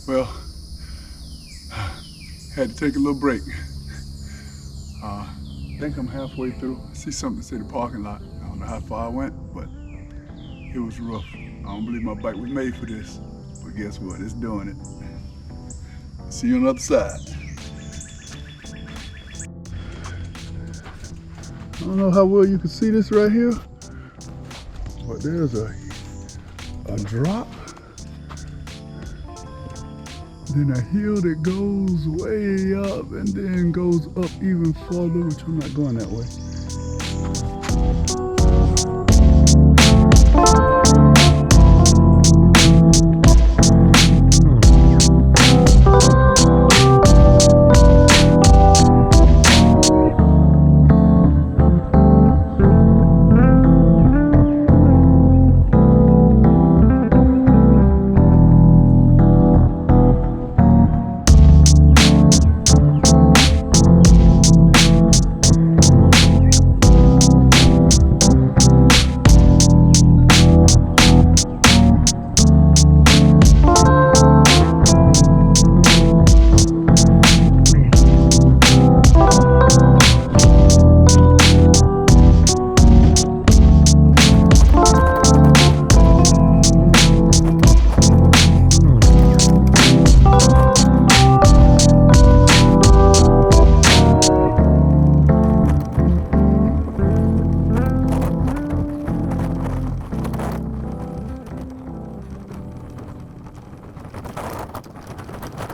Well, had to take a little break. I think I'm halfway through. I see something that say the parking lot. I don't know how far I went, but it was rough. I don't believe my bike was made for this, but guess what? It's doing it. See you on the other side. I don't know how well you can see this right here, but there's a drop, then a hill that goes way up and then goes up even farther, which I'm not going that way.